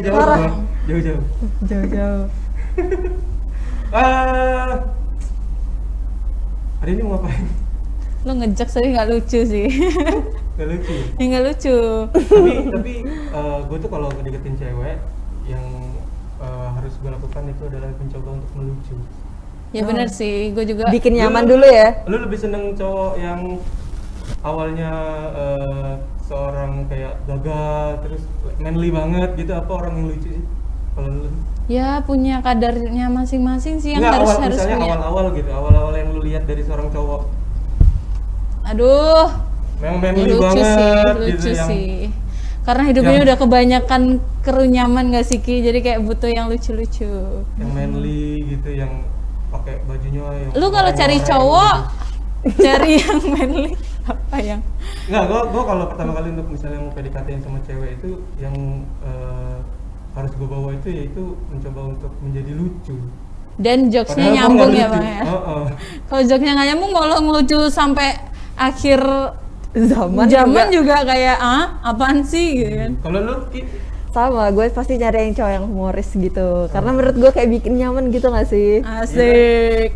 Jauh Parah. bro. Jauh-jauh. Jauh-jauh. Hari ini mau ngapain? Lo ngejek tapi nggak lucu sih. Gak lucu. Ya nggak lucu. tapi gue tuh kalau ngedeketin cewek yang harus gue lakukan itu adalah mencoba untuk melucu. Ya benar sih, gue juga. Bikin nyaman dulu ya. Lu lebih seneng cowok yang awalnya seorang kayak gagah terus manly banget gitu, apa orang yang lucu sih? Kalau lu? Ya punya kadarnya masing-masing sih yang Nggak, harus misalnya punya. awal-awal gitu, awal-awal yang lu lihat dari seorang cowok. Aduh, Yang ya manly lucu banget sih, gitu, lucu yang sih. Karena hidupnya yang- udah kebanyakan kerunyaman gak sih Ki? Jadi kayak butuh yang lucu-lucu. yang manly gitu, yang pakai bajunya yang Lu kalau cari oranye cowok, gitu. cari yang manly apa yang? Nggak, gua kalau pertama kali untuk misalnya mau PDKT sama cewek itu yang harus gue bawa itu yaitu mencoba untuk menjadi lucu. Dan jokesnya Padahal gua nyambung nggak ya lucu. Bang ya? Heeh. Kalau jokesnya nggak nyambung, mau lo ngelucu sampai akhir Zaman juga kayak apaan sih gitu kan? Kalau lu Ki, sama, gue pasti nyari yang cowok yang humoris gitu. Karena menurut gue kayak bikin nyaman gitu gak sih? Asik.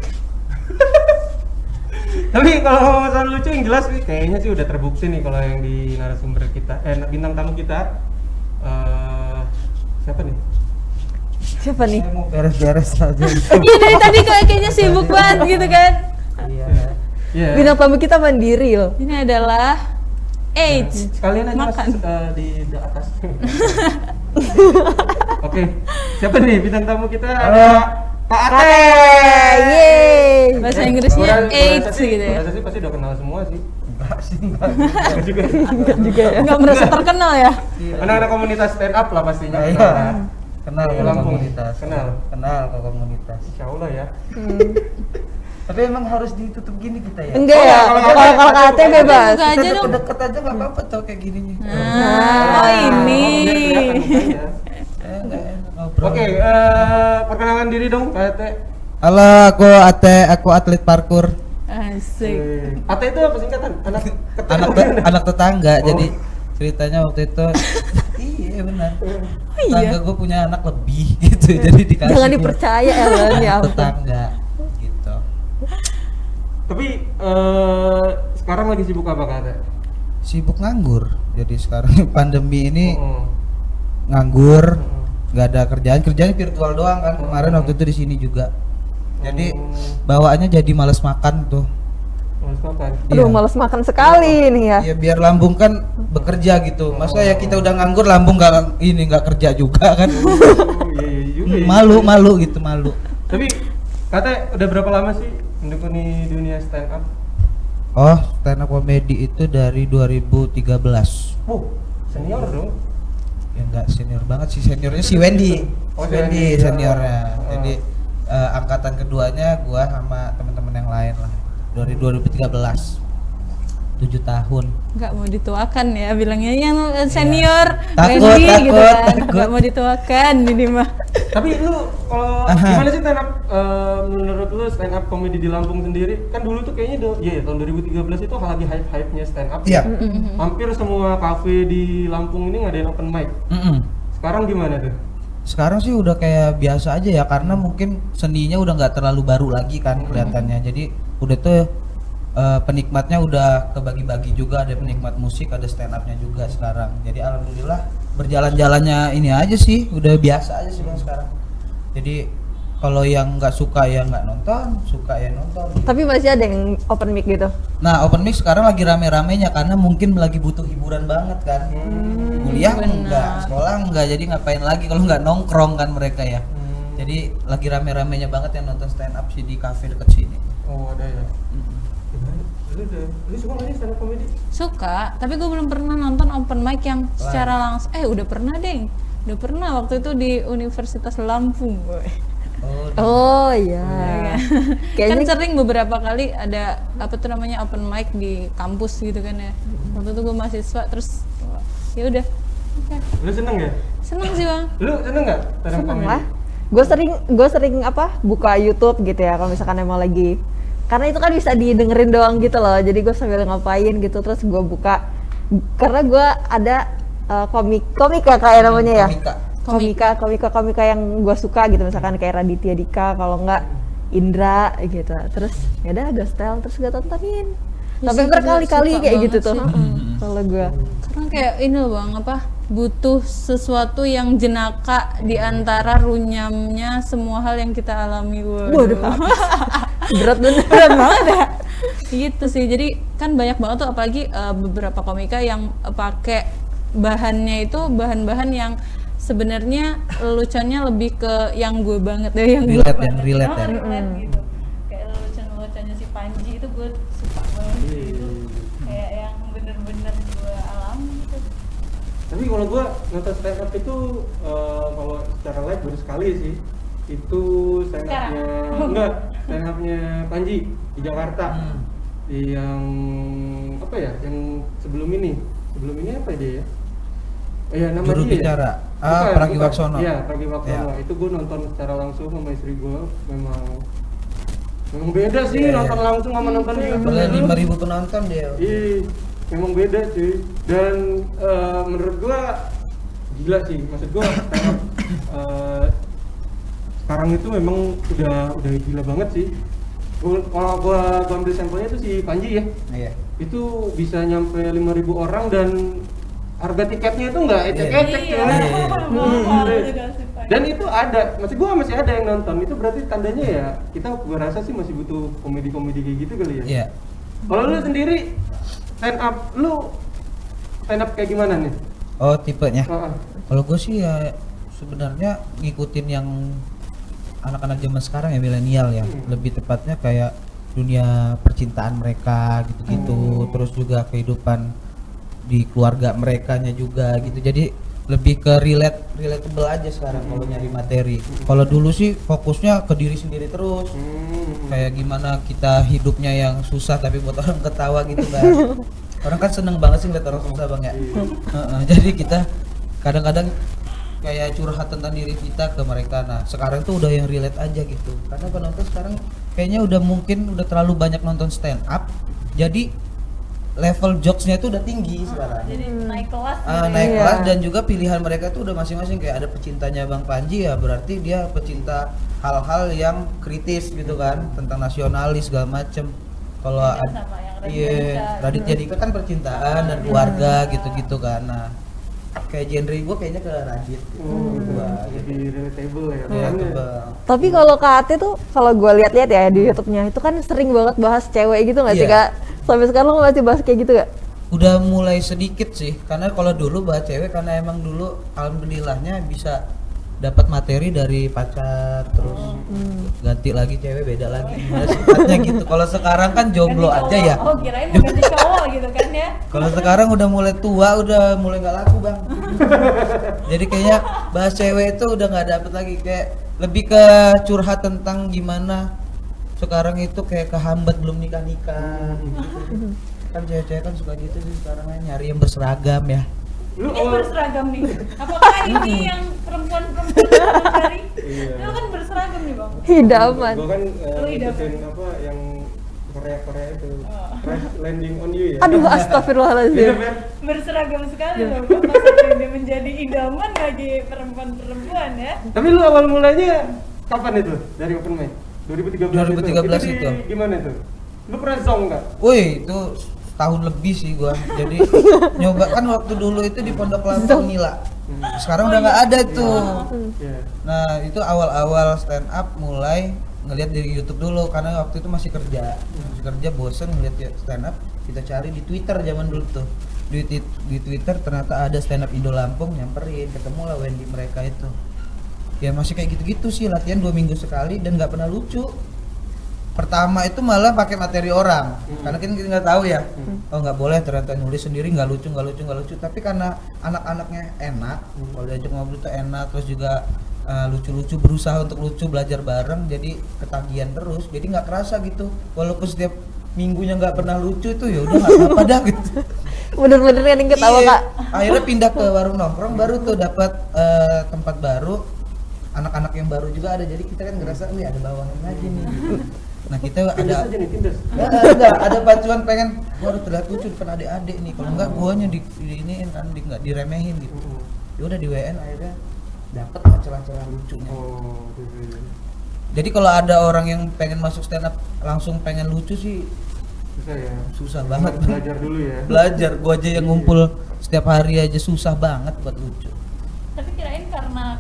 tapi kalau masalah lucu yang jelas sih kayaknya sih udah terbukti nih kalau yang di narasumber kita, bintang tamu kita, siapa nih? Siapa nih? Saya mau beres-beres aja. Iya dari tadi kayaknya sibuk banget gitu kan? Iya. Iya. Bintang tamu kita mandiri loh. Ini adalah age. Sekalian aja Makan. Mas, di atas. Oke, siapa nih bintang tamu kita? Ada Pak Ate. Yeay. Bahasa Inggrisnya age gitu ya. Bahasa sih pasti udah kenal semua sih. Enggak sih, enggak. Enggak juga. Enggak juga ya. Nggak merasa terkenal ya? Anak-anak komunitas stand up lah pastinya. Nah, kenal iya. lah. Kenal Di ke Lampung. komunitas. Kenal. Kenal ke komunitas. Insya Allah ya. Tapi emang harus ditutup gini kita ya. Enggak Oh, ya, kalau kalau KT KT bebas. Buka aja Kita dong. deket aja nggak apa-apa tau kayak gininya. Oh ini. Biar kelihatan mukanya. Enggak enak ngobrol. Oke, perkenalkan diri dong Pak Ate. Halo, aku Ate, aku atlet parkur. Asik. Ate itu apa singkatan? Anak tetangga. Oh. Jadi ceritanya waktu itu iya benar. iya? Tetangga gue punya anak lebih gitu. Jadi dikasih Jangan gua dipercaya Ellen ya anak ampun. tetangga gitu. Tapi sekarang lagi sibuk apa Kak Ate? Sibuk nganggur. Jadi sekarang pandemi ini Oh. nganggur, nggak ada kerjaan virtual doang kan. Kemarin waktu itu di sini juga. Jadi bawaannya jadi males makan tuh. Males makan. Aduh Iya. males makan sekali nih ya. Ya biar lambung kan bekerja gitu. Masa ya kita udah nganggur lambung nggak kerja juga kan. Oh, iya juga. ya. Malu gitu malu. Tapi Kak udah berapa lama sih mendekuni dunia stand up? Oh, stand up comedy itu dari 2013. Senior dong. Ya nggak senior banget sih, seniornya si Wendy. Oh, si Wendy Wendy, seniornya. oh. Jadi angkatan keduanya gua sama teman-teman yang lain lah. Dari 2013. 7 tahun. Nggak mau dituakan ya bilangnya yang senior Takut, Wendy gitu takut, kan. takut. Nggak mau dituakan ini mah. Tapi lu kalau Aha. gimana sih stand up menurut lu stand up komedi di Lampung sendiri? Kan dulu tuh kayaknya tahun 2013 itu lagi hype-hype-nya stand up. Iya. Hampir semua kafe di Lampung ini ngadain open mic. Mm-mm. Sekarang gimana tuh? Sekarang sih udah kayak biasa aja ya, karena mungkin seninya udah nggak terlalu baru lagi kan kelihatannya. Jadi udah tuh penikmatnya udah kebagi-bagi juga, ada penikmat musik, ada stand upnya juga sekarang. Jadi alhamdulillah berjalan-jalannya ini aja sih, udah biasa aja sih Bang sekarang. Jadi kalau yang nggak suka ya nggak nonton, suka ya nonton. Tapi masih ada yang open mic gitu. Nah open mic sekarang lagi rame-ramenya karena mungkin lagi butuh hiburan banget kan. Kuliah enggak, sekolah enggak, jadi ngapain lagi kalau nggak nongkrong kan mereka ya. Jadi lagi rame-ramenya banget yang nonton stand up sih di cafe deket sini. Oh ada ya. Lu suka nggak sih stand up comedy? Suka, tapi gue belum pernah nonton open mic yang secara langsung. Udah pernah deng. Udah pernah waktu itu di Universitas Lampung, boy. Oh iya. Kan Kayaknya sering beberapa kali ada apa tuh namanya open mic di kampus gitu kan ya. Waktu itu gue mahasiswa terus ya udah. Oke. Lu seneng ya? Seneng sih bang. Lu seneng nggak stand up seneng comedy? lah. Gue sering apa buka YouTube gitu ya kalau misalkan emang lagi, karena itu kan bisa didengerin doang gitu loh. Jadi gue sambil ngapain gitu terus gue buka, karena gue ada komik ya kayak namanya ya. komika yang gue suka gitu, misalkan kayak Raditya Dika, kalau enggak Indra gitu. Terus ya udah gue setel terus gue tontonin Ya sampai sih, berkali-kali suka kayak banget gitu tuh. sih. Kalau gue Sekarang kayak ini loh Bang, apa butuh sesuatu yang jenaka di antara runyamnya semua hal yang kita alami. waduh berat banget ya. Gitu sih, jadi kan banyak banget tuh apalagi beberapa komika yang pakai bahannya itu bahan-bahan yang sebenarnya leluconnya lebih ke yang gue banget deh, yang Relate gue ya, banget. relate Oh, ya. relate gitu. Kayak lelucon-leluconnya si Panji itu gue suka banget sih, itu kayak yang bener-bener gue alami gitu. Tapi kalau gua nonton stand up itu kalau secara live baru sekali sih. Itu stand up-nya enggak, stand up-nya Panji di Jakarta. Yang apa ya? Yang sebelum ini apa dia ya? Ya nama Juru dia. bicara. Bukan, Pragiwaksono. Iya, Pragiwaksono. Ya. Itu gua nonton secara langsung sama istri gua. Memang beda sih Iya. nonton langsung sama nonton di YouTube. Boleh 5.000 penonton dia. Iya, memang beda cuy. Dan menurut gua gila sih. Maksud gua sekarang itu memang udah gila banget sih. Kalau gua ambil sampelnya itu si Panji ya. Iya. Itu bisa nyampe 5.000 orang dan harga tiketnya itu nggak ecek-ecek cuy. Mahal juga sih Panji. Dan itu ada, masih ada yang nonton. Itu berarti tandanya ya gua rasa sih masih butuh komedi-komedi kayak gitu kali ya. Iya. Kalau lu sendiri stand up kayak gimana nih? Oh, tipenya. Heeh. Kalau gue sih ya sebenarnya ngikutin yang anak-anak zaman sekarang ya, milenial ya. Lebih tepatnya kayak dunia percintaan mereka gitu-gitu, terus juga kehidupan di keluarga merekanya juga gitu. Jadi lebih ke relatable aja sekarang kalau nyari materi. Kalau dulu sih fokusnya ke diri sendiri terus. Kayak gimana kita hidupnya yang susah tapi buat orang ketawa gitu kan. Orang kan seneng banget sih ngeliat orang susah Bang ya. Jadi kita kadang-kadang kayak curhat tentang diri kita ke mereka. Nah sekarang tuh udah yang relate aja gitu, karena penonton sekarang kayaknya udah terlalu banyak nonton stand up, jadi level jokesnya itu udah tinggi sekarang. Jadi naik kelas Naik Iya. kelas, dan juga pilihan mereka tuh udah masing-masing. Kayak ada pecintanya Bang Panji ya, berarti dia pecinta hal-hal yang kritis gitu kan, tentang nasionalis segala macem. Kalau Beda sama yang Raditya Dika kan percintaan dan keluarga gitu-gitu kan. Nah kayak genre gue kayaknya ke Radit gua gitu. Jadi relatable ya. Iya Kan tuh ya. Bang. Tapi kalau Kak Ate tuh kalau gue lihat-lihat ya di YouTube-nya itu kan sering banget bahas cewek gitu nggak sih Iya. Kak? Sampai sekarang lo masih bahas kayak gitu gak? Udah mulai sedikit sih, karena kalau dulu bahas cewek karena emang dulu alhamdulillahnya bisa dapat materi dari pacar, terus ganti lagi cewek beda lagi gimana sifatnya gitu. Kalau sekarang kan jomblo Ganti aja cowok. ya. Oh kirain mau ganti cowok gitu kan ya. Kalau sekarang udah mulai tua, udah mulai nggak laku Bang. Jadi kayaknya bahas cewek itu udah nggak dapet lagi, kayak lebih ke curhat tentang gimana sekarang itu kayak kehambat belum nikah-nikah. Kan cewek-cewek kan suka gitu sih sekarang kan, nyari yang berseragam ya. Lu Ini awal berseragam nih. Apakah ini yang perempuan-perempuan yang cari? Iya. Itu kan berseragam nih bang. Hidaman. Gua kan Lu ngikutin apa yang Korea itu. Crash Landing on You ya. Aduh Iya, astagfirullahaladzim. Fer? Berseragam sekali loh bapak sampai dia menjadi idaman bagi perempuan-perempuan ya. Tapi lu awal mulanya kapan itu dari open mic? 2013 itu. Gimana itu? Lu pernah zong nggak? Wih, itu tahun lebih sih gua. Jadi nyoba kan waktu dulu itu di Pondok Lampung Nila. Sekarang udah nggak ada tuh. Iya. Nah, itu awal-awal stand up mulai ngelihat dari YouTube dulu karena waktu itu masih kerja. Masih kerja bosen ngeliat stand up, kita cari di Twitter zaman dulu tuh. Di Twitter ternyata ada stand up Indo Lampung, nyamperin, ketemu lah Wendy mereka itu. Ya masih kayak gitu-gitu sih, latihan 2 minggu sekali dan nggak pernah lucu. Pertama itu malah pakai materi orang, karena kita nggak tahu ya. Oh nggak boleh, ternyata nulis sendiri nggak lucu. Tapi karena anak-anaknya enak, kalau diajak ngobrol tuh enak, terus juga lucu-lucu, berusaha untuk lucu, belajar bareng, jadi ketagihan terus. Jadi nggak kerasa gitu, walaupun setiap minggunya nggak pernah lucu itu ya udah nggak apa-apa dah gitu. Bener-bener kan yang ketawa Iya. Kak. Akhirnya pindah ke warung nongkrong, baru tuh dapat tempat baru, anak-anak yang baru juga ada, jadi kita kan ngerasa wih ada bawahan lagi nih. Nah kita Tindas ada aja nih, tindas. enggak, ada pacuan pengen gua harus terlihat lucu depan adik-adik nih, kalau enggak guanya di iniin kan, nggak diremehin gitu. Ya udah di WN akhirnya dapat lah celah-celah lucunya. Oh, gitu. Jadi kalau ada orang yang pengen masuk stand up langsung pengen lucu sih Susah ya. susah banget. Belajar dulu ya. Belajar, gua aja yang ngumpul setiap hari aja susah banget buat lucu. Tapi kirain karena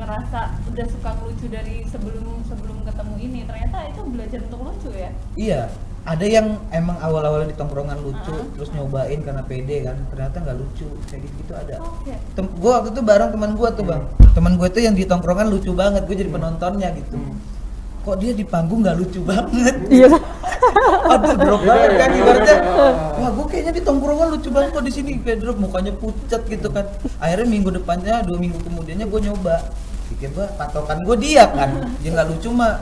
ngerasa udah suka ngelucu dari sebelum ketemu ini, ternyata itu belajar untuk lucu ya. Iya, ada yang emang awal-awalnya di tongkrongan lucu, terus nyobain karena pede kan, ternyata nggak lucu, kayak gitu ada. Oke. Gua waktu itu bareng teman gua tuh bang, teman gua itu yang di tongkrongan lucu banget, gua jadi penontonnya gitu. Kok dia di panggung nggak lucu banget? Iya. Aduh drop banget kan ibaratnya. Wah gua kayaknya di tongkrongan lucu banget kok di sini kayak drop mukanya pucat gitu kan. Akhirnya minggu depannya 2 minggu kemudiannya gua nyoba, pikir gua patokan gua dia kan, dia nggak lucu mah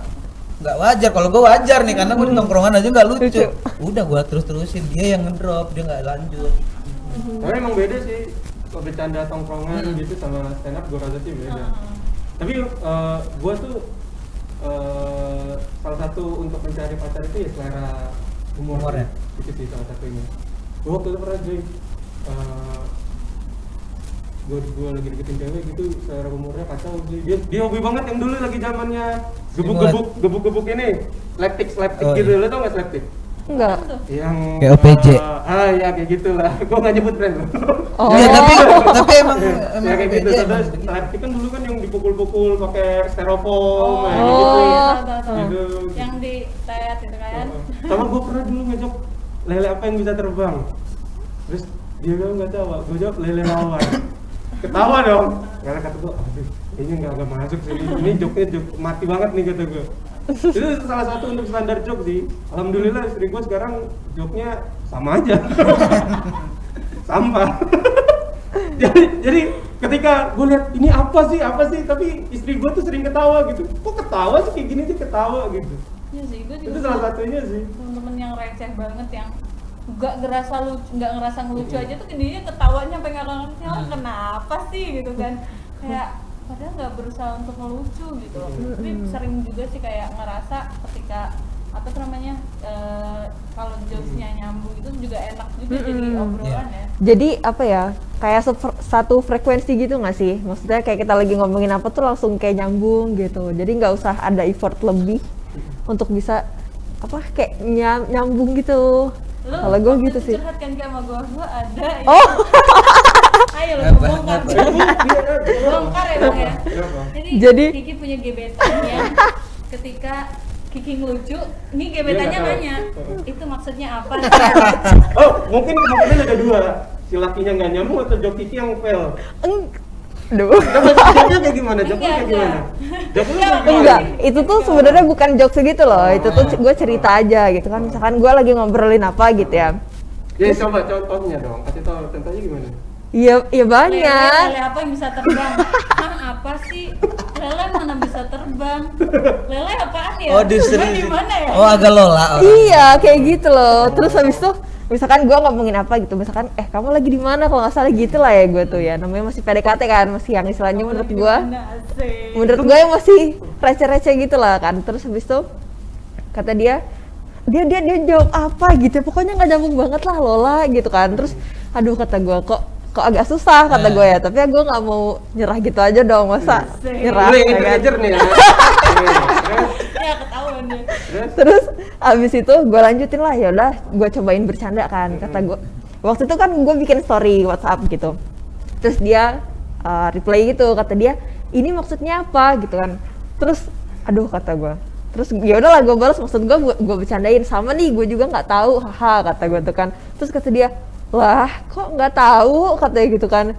nggak wajar. Kalau gue wajar nih karena gue di tongkrongan aja nggak lucu, udah gue terusin dia yang ngedrop, dia nggak lanjut. Tapi emang beda sih kalau bercanda tongkrongan gitu sama stand up, gue rasa sih beda. Tapi gue tuh salah satu untuk mencari pacar itu ya selera humor Humornya. itu sih salah satunya. Gue waktu itu pernah Joy, gue lagi deketin cewek gitu, selera humornya kacau sih. Dia hobi banget yang dulu lagi zamannya gebuk ini, slapstick Oh, gitu. iya. Lo tau nggak slapstick? Enggak. Yang Kayak OPJ. Ya kayak gitulah. Gue nggak nyebut brand loh. Oh. Iya tapi emang Ya kayak gitu. beda, Terus emang begitu. slapstick kan dulu kan yang dipukul-pukul pakai styrofoam, kayak Oh. gitu. Tahu. Gitu. Yang di tet itu kan. Sama gue pernah dulu ngejok lele apa yang bisa terbang. Terus dia bilang nggak tahu, gue jawab lele mawar. Ketawa dong. Karena kata gue, aduh, ini nggak masuk sih. Ini joknya jok mati banget nih kata gue. Itu salah satu untuk standar jok sih. Alhamdulillah istri gue sekarang joknya sama aja. Sampah. jadi ketika gue lihat ini apa sih, tapi istri gue tuh sering ketawa gitu. Kok ketawa sih kayak gini sih ketawa gitu. Iya sih, gue juga Itu salah satunya sih. temen-temen yang receh banget yang nggak ngerasa ngelucu aja tuh dia ketawanya sampai nggak ngerti orang kenapa sih gitu kan, kayak padahal nggak berusaha untuk ngelucu gitu loh. Tapi sering juga sih kayak ngerasa ketika apa tuh namanya kalau jokesnya nyambung itu juga enak juga jadi obrolan ya. Jadi apa ya, kayak satu frekuensi gitu nggak sih? Maksudnya kayak kita lagi ngomongin apa tuh langsung kayak nyambung gitu. Jadi nggak usah ada effort lebih untuk bisa apa kayak nyambung gitu. Kalau gue waktu gitu itu sih. curhat kan kayak sama gue ada ya. Oh. Ayo lo Hebat bongkar banget. bongkar ya bang ya. Jadi- Kiki punya gebetan yang ketika Kiki ngelucu, ini gebetannya Dia nggak nanya, tahu. itu maksudnya apa? Oh, mungkin kemungkinan ada dua. Si lakinya nggak nyambung atau jok Kiki yang fail. Duh. Joknya kayak gimana? Joknya kayak gimana? Joknya kayak gimana? Enggak, itu tuh sebenarnya bukan jokes gitu loh. Itu tuh gue cerita aja gitu kan. Misalkan gue lagi ngobrolin apa gitu ya. Ya coba contohnya dong. Kasih tahu contohnya gimana? Iya, iya banyak. Lele apa yang bisa terbang? Hah, apa sih? Lele mana bisa terbang? Lele apaan ya? Oh distri. Di mana ya? Oh agak lola. Iya, kayak gitu loh. Terus habis itu misalkan gue ngomongin apa gitu, misalkan kamu lagi di mana, kalau nggak salah gitu lah ya gue tuh ya, namanya masih PDKT kan, masih yang istilahnya menurut gue yang masih receh-receh gitu lah kan. Terus habis itu kata dia jawab apa gitu, pokoknya nggak nyambung banget lah Lola gitu kan. Terus aduh kata gue kok agak susah kata gue ya, tapi gue nggak mau nyerah gitu aja dong, masa nyerah Lu yang ya kan? manajer nih ya. Ya ketahuan deh. Terus abis itu gue lanjutin lah, ya udah gue cobain bercanda kan, kata gue waktu itu kan gue bikin story WhatsApp gitu, terus dia reply gitu, kata dia ini maksudnya apa gitu kan. Terus aduh kata gue, terus ya udahlah gue balas, maksud gue bercandain, sama nih gue juga nggak tahu haha kata gue tuh kan. Terus kata dia, lah kok nggak tahu katanya gitu kan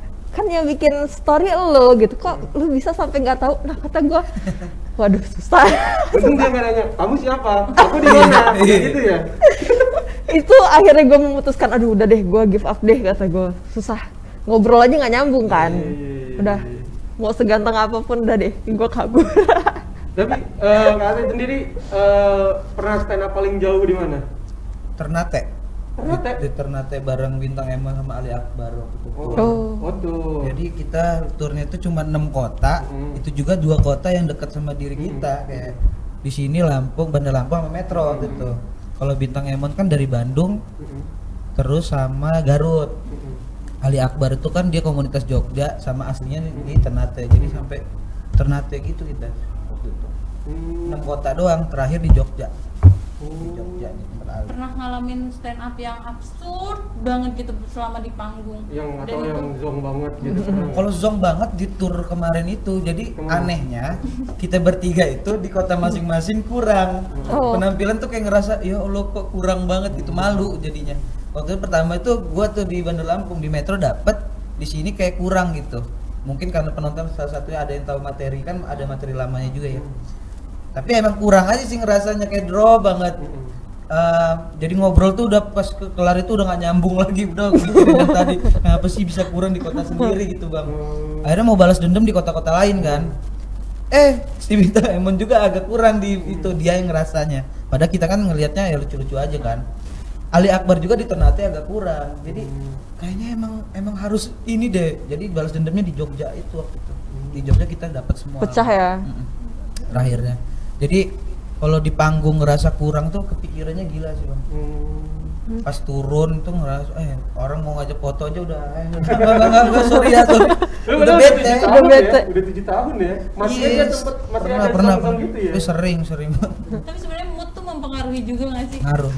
yang bikin story lo gitu, kok lu bisa sampai nggak tau. Nah kata gue, waduh susah. Untung dia nggak nanya, kamu siapa? Aku di mana? Kayak gitu ya. Itu akhirnya gue memutuskan, aduh udah deh gue give up deh kata gue, susah ngobrol aja nggak nyambung kan. Udah mau seganteng apapun udah deh gue kabur. Tapi kalian sendiri pernah stand up paling jauh di mana? Ternate. Ternate? Di Ternate bareng Bintang Emma sama Ali Akbar waktu itu. Oh tuh. Jadi kita turnya itu cuma 6 kota, itu juga 2 kota yang dekat sama diri kita, kayak di sini Lampung, Bandar Lampung sama Metro gitu. Kalau Bintang Emon kan dari Bandung, terus sama Garut. Ali Akbar itu kan dia komunitas Jogja sama aslinya di Ternate. Jadi sampai Ternate gitu kita waktu itu. 6 kota doang, terakhir di Jogja. Di Jogja nih tempat Ali. Pernah ngalamin stand up yang absurd banget gitu selama di panggung. Yang Dan atau itu yang zong banget gitu. Kalau zong banget di tour kemarin itu, jadi Kemana? anehnya kita bertiga itu di kota masing-masing kurang. Oh. Penampilan tuh kayak ngerasa, ya Allah kok kurang banget gitu, malu jadinya. Waktu itu pertama itu gua tuh di Bandar Lampung di Metro dapet, di sini kayak kurang gitu. Mungkin karena penonton salah satunya ada yang tahu materi, kan ada materi lamanya juga ya. Tapi emang kurang aja sih ngerasanya, kayak draw banget. Jadi ngobrol tuh udah pas kelar itu udah gak nyambung lagi, udah mikirin yang tadi kenapa sih bisa kurang di kota sendiri gitu bang. Akhirnya mau balas dendam di kota-kota lain kan. Si Bintang Emon juga agak kurang di itu, dia yang ngerasanya. Padahal kita kan ngelihatnya ya lucu-lucu aja kan. Ali Akbar juga di Ternate agak kurang. Jadi kayaknya emang harus ini deh. Jadi balas dendamnya di Jogja itu waktu itu. Di Jogja kita dapat semua. Pecah ya. Terakhirnya. Jadi kalau di panggung ngerasa kurang tuh kepikirannya gila sih bang. Pas turun tuh ngerasa orang mau ngajak foto aja udah enggak sorry udah bete. Udah bete. Udah 7 tahun ya. Masih Yes. ada sempet masih ada pernah zong gitu ya. sering tapi sebenarnya mood tuh mempengaruhi juga nggak sih? ngaruh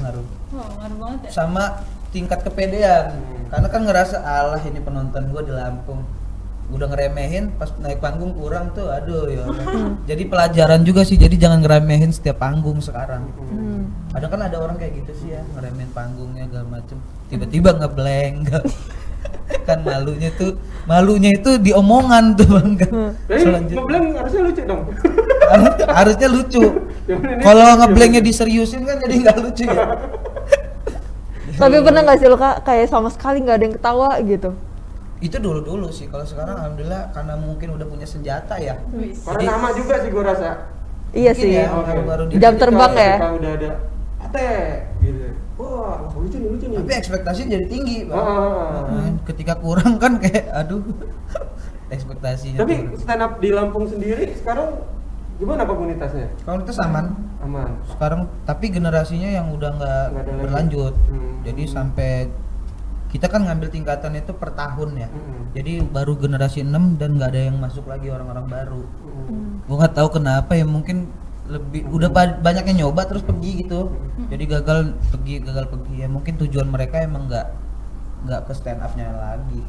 Wah, ngaruh banget ya. sama tingkat kepedean. Karena kan ngerasa alah ini penonton gua di Lampung udah ngeremehin, pas naik panggung kurang tuh aduh ya Allah. Jadi pelajaran juga sih, jadi jangan ngeremehin setiap panggung sekarang. Kadang kan ada orang kayak gitu sih ya, ngeremehin panggungnya segala macem, tiba-tiba ngeblank kan malunya itu di omongan tuh bang. Ngeblank harusnya lucu dong. Harusnya lucu. Kalau ngeblanknya diseriusin kan jadi nggak lucu ya. Tapi pernah nggak sih lo Kak, kayak sama sekali nggak ada yang ketawa gitu? Itu dulu sih. Kalau sekarang alhamdulillah karena mungkin udah punya senjata ya. Karena nama juga sih gua rasa. Iya Mungkin sih. ya, baru-baru di Jam terbang ya. Ketika udah ada ate gitu. Wah, lucu nih. tapi ekspektasi jadi tinggi bang. Ah. Ketika kurang kan kayak aduh ekspektasinya Tapi turun. stand up di Lampung sendiri sekarang gimana komunitasnya? Kalau itu aman Aman. sekarang, tapi generasinya yang udah nggak Nggak ada lagi. berlanjut. Hmm. Jadi sampai kita kan ngambil tingkatan itu per tahun ya. Jadi baru generasi 6 dan nggak ada yang masuk lagi orang-orang baru. Gua nggak tahu kenapa ya, mungkin lebih udah banyak yang nyoba terus pergi gitu. Jadi gagal pergi ya, mungkin tujuan mereka emang nggak ke stand up-nya lagi.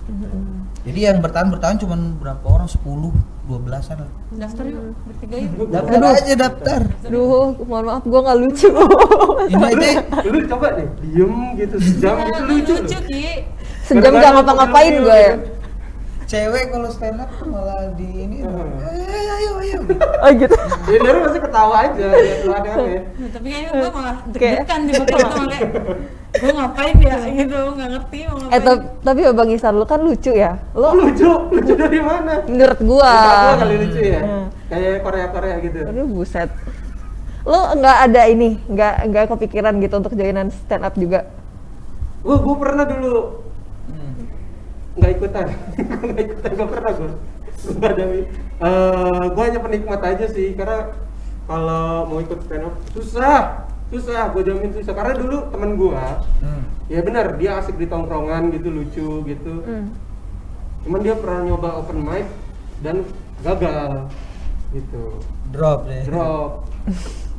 Jadi yang bertahan cuma berapa orang, 10-12an lah. Daftar yuk, bertiga yuk. Daftar aja daftar. Aduh, mohon maaf gue nggak lucu. Ini aja Lu coba nih, diem gitu sejam Iya, itu lu lucu. lucu Ki. Sejam nggak ngapa-ngapain gue ya. cewek kalau stand up tuh malah di ini ayo Oh gitu. Ya Nero masih ketawa aja, lihat lu aneh-aneh. Nah, tapi kayaknya gue malah deg-degan di bakal itu kayak gue ngapain ya gitu, nggak ngerti mau ngapain. Tapi Bang Ihsan lu kan lucu ya. Lo Lucu dari mana? menurut gua. Gua kali lucu ya. Kayak Korea gitu. Aduh buset. Lo nggak ada ini, nggak kepikiran gitu untuk joinan stand up juga? Gua pernah dulu nggak ikutan, gak pernah gue. Gue hanya penikmat aja sih, karena kalau mau ikut stand up susah, gue jamin susah. Karena dulu temen gue, ya benar dia asik di tongkrongan gitu, lucu gitu. Cuman dia pernah nyoba open mic dan gagal, gitu. drop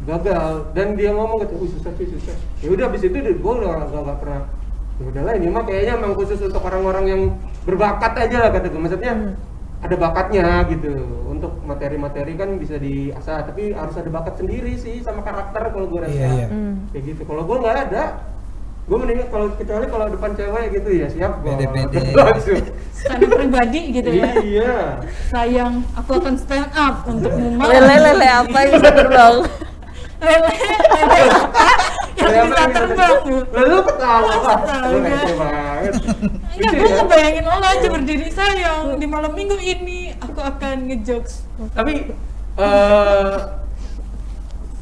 Gagal, dan dia ngomong gitu, susah. Ya udah abis itu gue udah gak pernah. Ya udahlah, ini mah kayaknya emang khusus untuk orang-orang yang berbakat aja lah kata gue. Maksudnya ada bakatnya gitu. Untuk materi-materi kan bisa diasah, tapi harus ada bakat sendiri sih sama karakter kalau gue rasa. Iya. Kayak gitu. Kalau gue nggak ada, gue mendingan kecuali kalau depan cewek gitu ya siap gue. Pede-pede. Langsung. Stand up pribadi gitu ya. Iya. Sayang, aku akan stand up untuk Muma. Lele apa yang bisa terbang? Lele apa yang bisa terbang tuh. Lalu ketawa lah. Lu Astaga. kece banget. Enggak, Lucu gue ya? ngebayangin lo aja berdiri, sayang, di malam minggu ini aku akan ngejokes. Tapi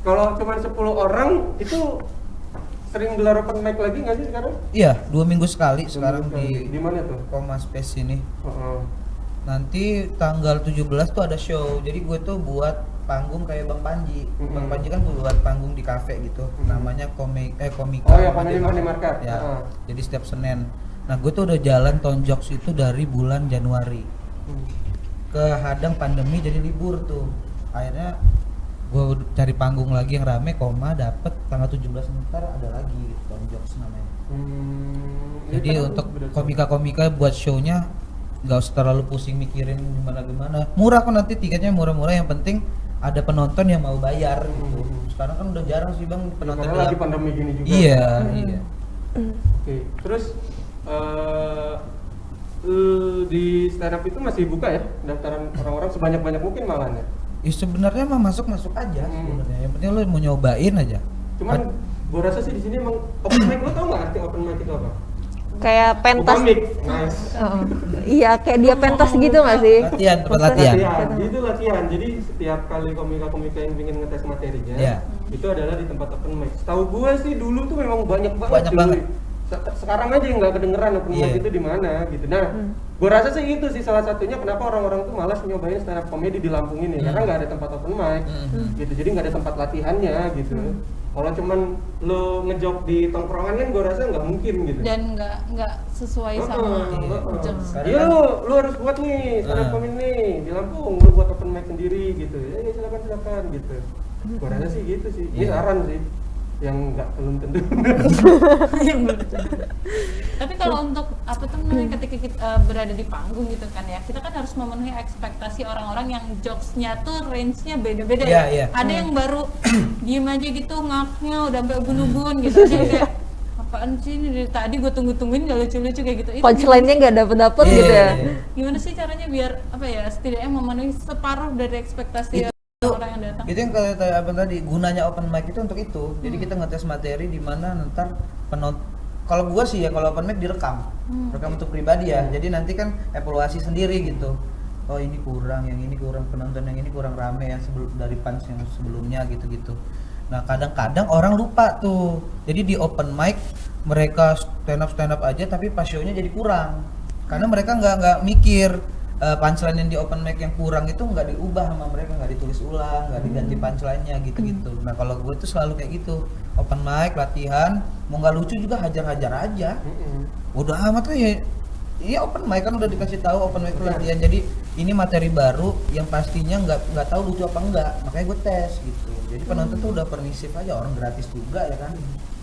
kalau cuma 10 orang itu sering gelar open mic lagi nggak sih sekarang? Iya, 2 minggu sekali sekarang Di mana tuh? Koma Space ini. Heeh. Nanti tanggal 17 tuh ada show. Jadi gue tuh buat panggung kayak Bang Panji. Bang Panji kan buat panggung di kafe gitu. Namanya Komika. Oh ya, Komika Market. Ya. Heeh. Jadi setiap Senin. Nah gue tuh udah jalan Tonjok itu dari bulan Januari. Kehadang pandemi jadi libur tuh. Akhirnya gue cari panggung lagi yang rame, dapet tanggal 17 ntar ada lagi gitu, Tonjok namanya. Jadi untuk komika-komika buat show-nya nggak usah terlalu pusing mikirin gimana. Murah kok, nanti tiketnya murah-murah, yang penting ada penonton yang mau bayar gitu. Sekarang kan udah jarang sih bang penonton. Karena lagi pandemi gini juga. Iya. Oke, terus di stand up itu masih buka ya daftaran orang-orang sebanyak-banyak mungkin malah ya? Ya sebenarnya mah masuk aja sebenarnya. Yang penting lo mau nyobain aja. Cuman gua rasa sih di sini emang open mic, lo tau nggak arti open mic itu apa? Kayak pentas. Open mic, nice. Iya, kayak dia pentas gitu nggak sih? Latihan, tempat latihan. Itu latihan. Jadi setiap kali komika-komika yang ingin ngetes materinya, Iya. itu adalah di tempat open mic. Setahu gue sih dulu tuh memang banyak banget. Banyak cuy. banget. Sekarang aja yang nggak kedengeran open mic Iya. itu di mana gitu. Nah, gue rasa sih itu sih salah satunya kenapa orang-orang tuh malas nyobain stand up comedy di Lampung ini, karena nggak ada tempat open mic, gitu. Jadi nggak ada tempat latihannya gitu. Kalau cuman lo ngejok di tongkrongan kan gue rasa nggak mungkin gitu. Dan nggak sesuai sama jokes. Iya lu harus buat nih stand up comedy nih di Lampung, lu buat open mic sendiri gitu. Ya silakan gitu. Gua rasa sih gitu sih. Ini saran sih yang nggak belum tentu. Yang belum tentu. Tapi kalau untuk apa tuh namanya ketika kita berada di panggung gitu kan ya, kita kan harus memenuhi ekspektasi orang-orang yang jokesnya tuh range-nya beda-beda Iya, ya. iya. Ada yang baru diem aja gitu ngaknya udah sampai ubun-ubun gitu. Jadi kayak apaan sih ini dari tadi gue tungguin gak lucu-lucu kayak gitu. Itu Punchline-nya nggak dapet Iya, gitu ya. gimana sih caranya biar apa ya setidaknya memenuhi separuh dari ekspektasi orang yang datang? Itu yang kata abang tadi, gunanya open mic itu untuk itu. Jadi kita ngetes materi di mana ntar penonton. Kalau gua sih ya, kalau open mic direkam, rekam untuk pribadi ya. Jadi nanti kan evaluasi sendiri gitu. Oh ini kurang, yang ini kurang, penonton yang ini kurang rame yang dari punch yang sebelumnya gitu-gitu. Nah kadang-kadang orang lupa tuh. Jadi di open mic mereka stand up aja, tapi pas show-nya jadi kurang. Karena mereka nggak mikir punchline yang di open mic yang kurang itu nggak diubah sama mereka, nggak ditulis ulang, nggak diganti punchline-nya gitu-gitu. Nah kalau gue tuh selalu kayak gitu, open mic latihan, mau nggak lucu juga hajar-hajar aja. Udah amat tuh ya. Iya open mic kan udah dikasih tahu open mic itu latihan. Jadi ini materi baru yang pastinya nggak tahu lucu apa enggak, makanya gue tes gitu. Jadi penonton tuh udah permisif aja, orang gratis juga ya kan.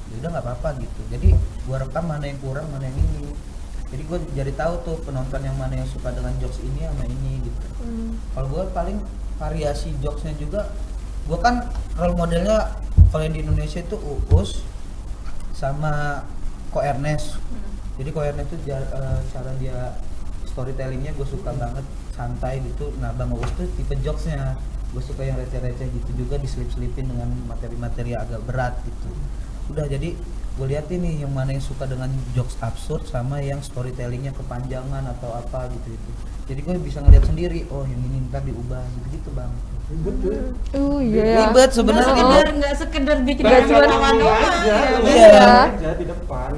Ya udah nggak apa-apa gitu. Jadi gue rekam mana yang kurang, mana yang ini. Jadi gue jadi tahu tuh penonton yang mana yang suka dengan jokes ini sama ini gitu. Kalau gue paling variasi jokesnya juga, gue kan role modelnya kalau yang di Indonesia itu Uus sama Ko Ernest. Jadi Ko Ernest itu cara dia storytellingnya gue suka banget, santai gitu. Nah Bang Uus tuh tipe jokesnya gue suka yang receh-receh gitu juga, diselip-selipin dengan materi-materi agak berat gitu. Udah jadi gue lihat ini yang mana yang suka dengan jokes absurd sama yang storytellingnya kepanjangan atau apa gitu. Jadi gue bisa ngeliat sendiri, oh yang ini ntar diubah gitu bang. Iya. Ribet sebenarnya. Nggak sekedar bikin Nggak cuma lawan doang. Iya. Aja di depan.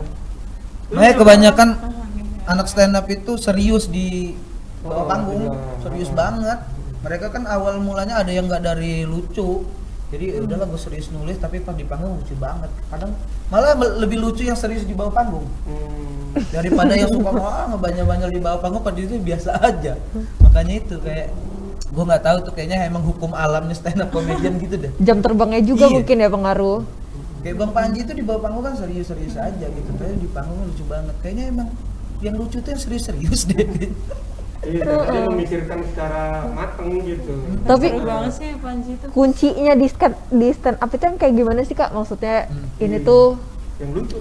Makanya kebanyakan anak stand up itu serius di bawah panggung, serius banget. Mereka kan awal mulanya ada yang nggak dari lucu. Jadi udahlah gue serius nulis, tapi pas di panggung lucu banget. Kadang malah lebih lucu yang serius di bawah panggung daripada yang suka ngebanyol-banyol di bawah panggung. Pada itu biasa aja. Makanya itu kayak gue nggak tahu tuh, kayaknya emang hukum alamnya stand up comedian gitu deh. Jam terbangnya juga Iya. mungkin ya pengaruh. Kayak Bang Panji itu di bawah panggung kan serius-serius aja gitu, tapi di panggung lucu banget. Kayaknya emang yang lucu tuh yang serius-serius deh. Iya, dia memikirkan secara mateng gitu. Tapi Seru banget sih Panji itu. kuncinya di stand up itu yang kayak gimana sih Kak? Maksudnya ini tuh Yang lucu.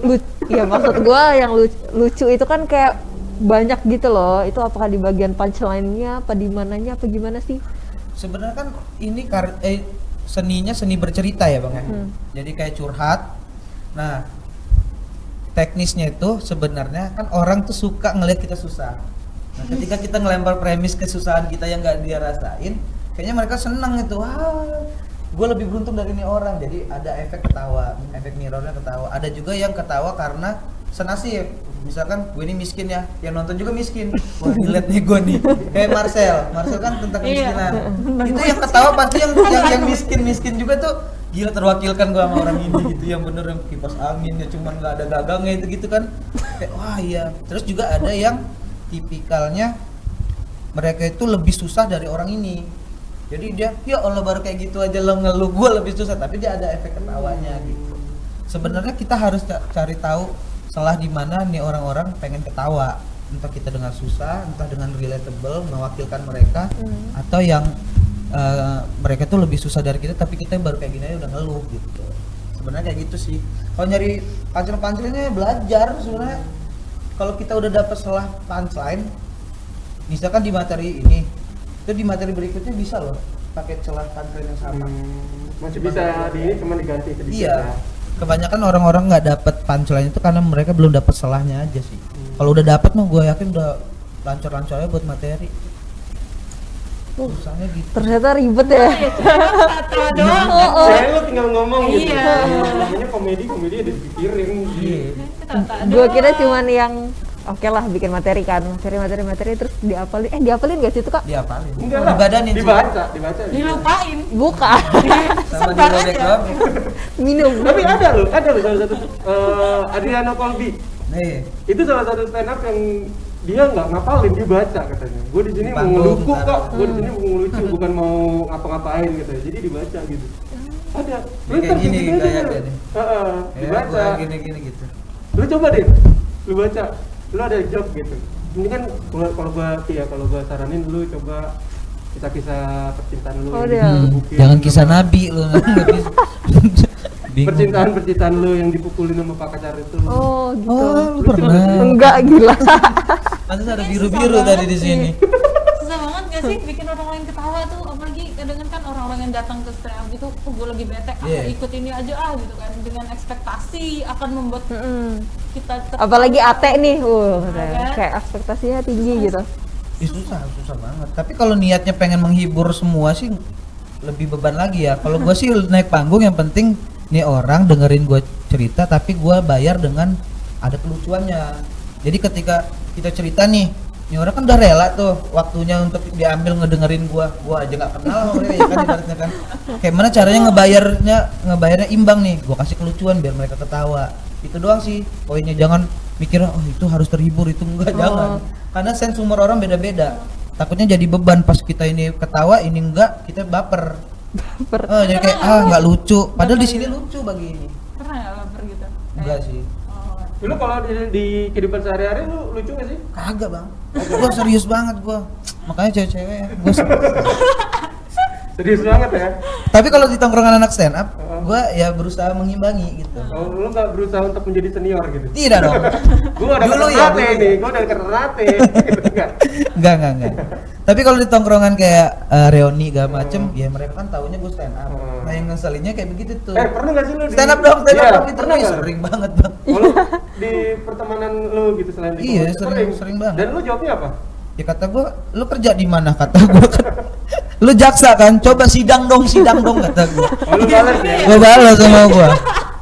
ya maksud gua yang lucu itu kan kayak banyak gitu loh. Itu apakah di bagian punchline-nya, apa di mananya, apa gimana sih? Sebenarnya kan ini seninya seni bercerita ya Bang ya. Jadi kayak curhat. Nah, teknisnya itu sebenarnya kan orang tuh suka ngelihat kita susah. Nah, ketika kita ngelempar premis kesusahan kita yang nggak dia rasain, kayaknya mereka seneng itu. Wah, gue lebih beruntung dari ini orang. Jadi ada efek ketawa, efek mirrornya ketawa. Ada juga yang ketawa karena senasib. Misalkan gue ini miskin ya, yang nonton juga miskin. Wah, dilihat nih gue nih. Kayak Marcel kan tentang kemiskinan. Itu yang ketawa pasti yang miskin juga tuh gila terwakilkan gua sama orang ini gitu, yang bener yang kipas angin ya cuman nggak ada gagangnya itu gitu kan, kayak wah iya. Terus juga ada yang tipikalnya mereka itu lebih susah dari orang ini, jadi dia ya Allah baru kayak gitu aja lo ngeluh, gua lebih susah, tapi dia ada efek ketawanya gitu. Sebenarnya kita harus cari tahu salah di mana nih orang-orang pengen ketawa, entah kita dengan susah, entah dengan relatable mewakilkan mereka, atau yang mereka tuh lebih susah dari kita tapi kita baru kayak gini aja udah ngeluh gitu. Sebenarnya kayak gitu sih. Kalau nyari punchline-punchline-nya belajar sebenarnya. Kalau kita udah dapet salah punchline, misalkan di materi ini, itu di materi berikutnya bisa loh pakai celah punchline yang sama. Masih bisa di ini cuma diganti sedikit. Iya. Ya. Kebanyakan orang-orang nggak dapet punchline itu karena mereka belum dapet celahnya aja sih. Kalau udah dapet mah gue yakin udah lancar-lancar aja buat materi. Susahnya gitu. Ternyata ribet ya. Kata doang. Saya lu tinggal ngomong gitu. Iya. Namanya komedi udah dipikirin. Gue kira cuman yang oke lah bikin materi kan, materi terus diapalin gak sih itu kak? Diapalin. Enggak lah. Dibadanin sih. Dibaca. Dilupain. Bukan. Sama Sebar dirobek aja. doang. Minum. Tapi ada loh salah satu Adriano Colby. Nih, Itu salah satu stand up yang dia nggak ngapalin, dia baca katanya. Gue di sini Di mau panggung, ngelucu ntar. kok, gue di sini mau ngelucu bukan mau ngapa-ngapain gitu. Jadi dibaca gitu. Ada. Dia kayak gini gitu aja. kayak dia nih. Heeh, ya, dibaca. gua gini gitu. Lu coba deh, lu baca, lu ada job gitu. Ini kan kalau gua saranin lu coba kisah-kisah percintaan lu. Oh, yang dia. digebukin Jangan sama- kisah nabi lu. Nggak bisa. Bingung. percintaan lu yang dipukulin sama pacar itu. Oh gitu. Oh, lu Lucu pernah. Enggak gila. Nanti ada biru-biru tadi di sini. Susah banget gak sih bikin orang lain ketawa tuh, apalagi kadang kan orang-orang yang datang ke stand up gitu, gue lagi bete, Iya. ikut ini aja gitu kan, dengan ekspektasi akan membuat kita Apalagi ate nih, Ada. kayak ekspektasinya tinggi gitu. Susah banget. Tapi kalau niatnya pengen menghibur semua sih lebih beban lagi ya. Kalau gua sih naik panggung yang penting nih orang dengerin gua cerita tapi gua bayar dengan ada kelucuannya. Jadi ketika kita cerita nih orang kan udah rela tuh waktunya untuk diambil ngedengerin gua aja nggak kenal sama mereka ya kan ibaratnya kan. Kayak mana caranya ngebayarnya imbang nih. Gua kasih kelucuan biar mereka ketawa. Itu doang sih poinnya, jangan mikir oh itu harus terhibur, itu enggak, jangan. Karena sense humor orang beda-beda. Takutnya jadi beban pas kita ini ketawa, ini enggak, kita baper. Jadi kayak nggak lucu. Padahal di sini lucu bagi ini. pernah ya lapar gitu. Enggak sih. Oh, Lu kalau di kehidupan sehari-hari lu lucu gak sih? Kagak, Bang. Gua serius banget gua. Makanya cewek-cewek gua Serius banget ya? Tapi kalau di tongkrongan anak stand up, gua ya berusaha mengimbangi gitu. Oh, lu gak berusaha untuk menjadi senior gitu? Tidak dong. Gua udah Dulu dulu ya, nih, dulu. gua udah karate gitu enggak? Enggak. Tapi kalau di tongkrongan kayak reuni segala macem, ya mereka kan taunya gua stand up. Nah yang ngeselinnya kayak begitu tuh. Pernah gak sih lu di Stand up dong Iya, gitu. pernah Wih, nggak? sering banget, Bang. Kalau di pertemanan lu gitu selain di Iya, komunitas, sering banget. Dan lu jawabnya apa? Ya kata gua, lu kerja di mana kata gua kan. Lu jaksa kan, coba sidang dong kata gua. Oh, lu balas ya? Gua balas sama gua.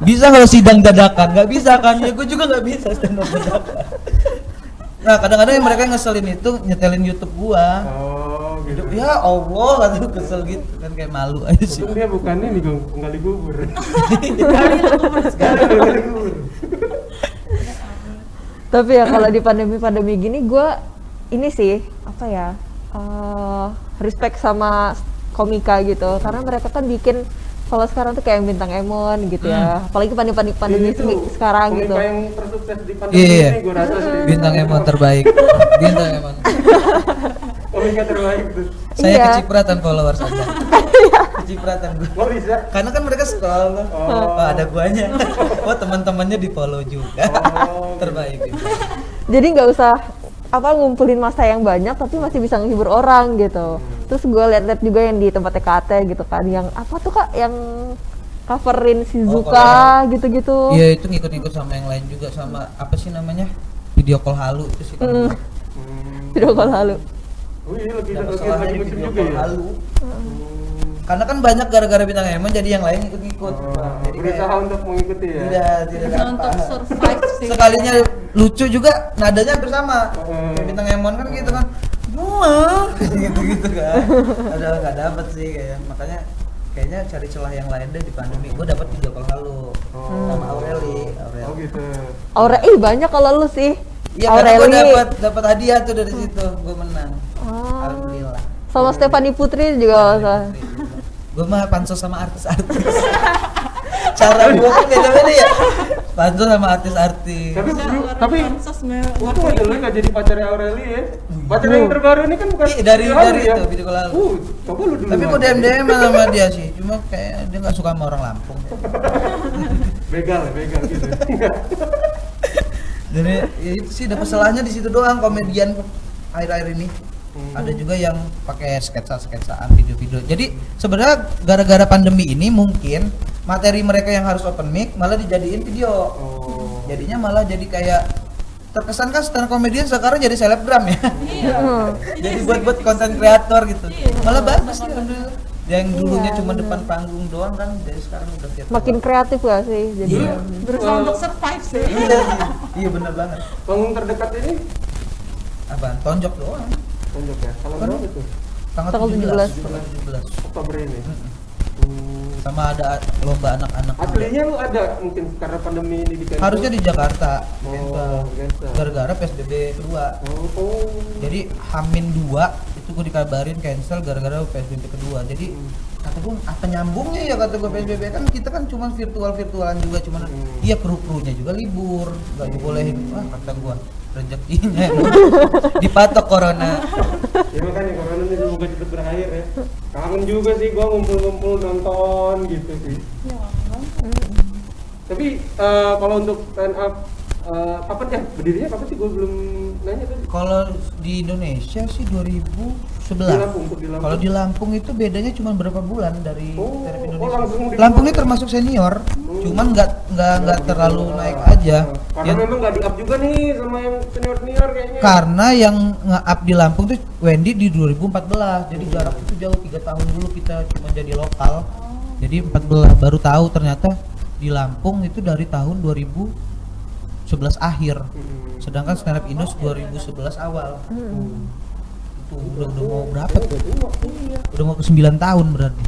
Bisa kalau sidang dadakan, nggak bisa kan? Ya gua juga nggak bisa stand up dadakan. Nah kadang-kadang yang mereka ngeselin itu nyetelin YouTube gua. Oh, gitu. Ya Allah, aduh kesel gitu kan, kayak malu aja sih. Untung dia bukan ini dong, penggali kubur. Tapi ya kalau di pandemi gini gue ini sih apa ya respect sama komika gitu karena mereka kan bikin kalau sekarang tuh kayak bintang Emon gitu ya apalagi pandemi sekarang gitu. Komika yang tersukses di pandemi Iya. ini gua rasa sih. Bintang Emon terbaik. Bintang Emon. Komika terbaik tuh. Saya Iya. kecipratan followers aja. Kecipratan gua. Gua bisa. Karena kan mereka scroll tuh. Oh. Oh, ada guanya. Oh, teman-temannya di-follow juga. Oh. Terbaik gitu. Jadi nggak usah ngumpulin masa yang banyak tapi masih bisa menghibur orang gitu. Terus gue liat-liat juga yang di tempat TKT gitu kan yang apa tuh kak yang coverin Shizuka gitu-gitu. Iya, itu ngikut-ngikut sama yang lain juga, sama apa sih namanya? Video call halu itu sih kan. Video call halu. Oh iya lagi Dapat lagi salahnya lagi di musim video juga call ya. halu. Karena kan banyak gara-gara bintang Emon jadi yang lain ikut-ikut. Oh, Jadi berusaha untuk mengikuti ya. tidak bisa untuk apa. survive sih. Sekalinya lucu juga nadanya hampir sama. Oh. Kayak bintang Emon kan gitu kan. Wah, gitu-gitu kan. Ada nggak dapet sih kayak makanya kayaknya cari celah yang lain deh di pandemi. Gue dapat video call halo sama Aureli. Oh gitu. Banyak kalau lu sih. Iya, karena gue dapat hadiah tuh dari situ, gue menang. Alhamdulillah. Sama Stephanie Putri juga salah. Gue mah pansos sama artis-artis. Cara gue kan beda-beda ya. Pansos sama artis-artis. Tapi untung aja lu nggak jadi pacarnya Aureli ya. Pacar yang terbaru ini kan bukan dari ya? itu video call lalu. Coba lu dulu. Tapi gue DM sama dia sih. Cuma kayak dia nggak suka sama orang Lampung. begal gitu. Jadi ya itu sih dapat salahnya di situ doang komedian akhir-akhir ini. Ada juga yang pakai sketsa-sketsaan video-video. Jadi sebenarnya gara-gara pandemi ini mungkin materi mereka yang harus open mic malah dijadiin video. Jadinya malah jadi kayak terkesan kan stand comedian sekarang jadi selebgram ya. Iya. Jadi buat konten kreator gitu. Malah bagus sih alhamdulillah. Yang dulunya cuma depan panggung doang kan, jadi sekarang udah virtual. Makin kreatif gak sih jadi. Berusaha untuk survive sih. Iya benar banget. Panggung terdekat ini Apaan? Tonjok doang. tunjuk ya. Tanggal berapa tuh? Tanggal Tanggal 17. Oktober ini. Sama ada lomba anak-anak. Aslinya lu ada mungkin karena pandemi ini di cancel? Harusnya di Jakarta. cancel. Gara-gara PSBB kedua. Oh. Jadi Hamin 2 itu gue dikabarin cancel gara-gara PSBB kedua. Jadi kata gue apa nyambungnya ya kata gue PSBB kan kita kan cuma virtualan juga cuman iya kru-krunya juga libur nggak dibolehin. Wah kata gue rezekinya dipatok corona. Ya makanya corona ini semoga cepat berakhir ya. Kangen juga sih gua ngumpul-ngumpul nonton gitu sih. Ya, Tapi kalau untuk stand up kapan ya berdirinya kapan sih gua belum nanya tadi. Kalau di Indonesia sih 2011. Di Lampung. Kalau di Lampung itu bedanya cuma berapa bulan dari Oh, Indonesia. langsung di Lampung ini termasuk senior, cuman nggak terlalu naik aja. Karena memang nggak di up juga nih sama yang senior kayaknya. Karena yang nge-up di Lampung tuh Wendy di 2014, jadi jarak itu jauh 3 tahun dulu kita cuma jadi lokal. Jadi 14 baru tahu ternyata di Lampung itu dari tahun 2011 akhir. Sedangkan stand up Indos 2011 awal. Itu udah mau berapa tuh? Udah mau ke 9 tahun berarti.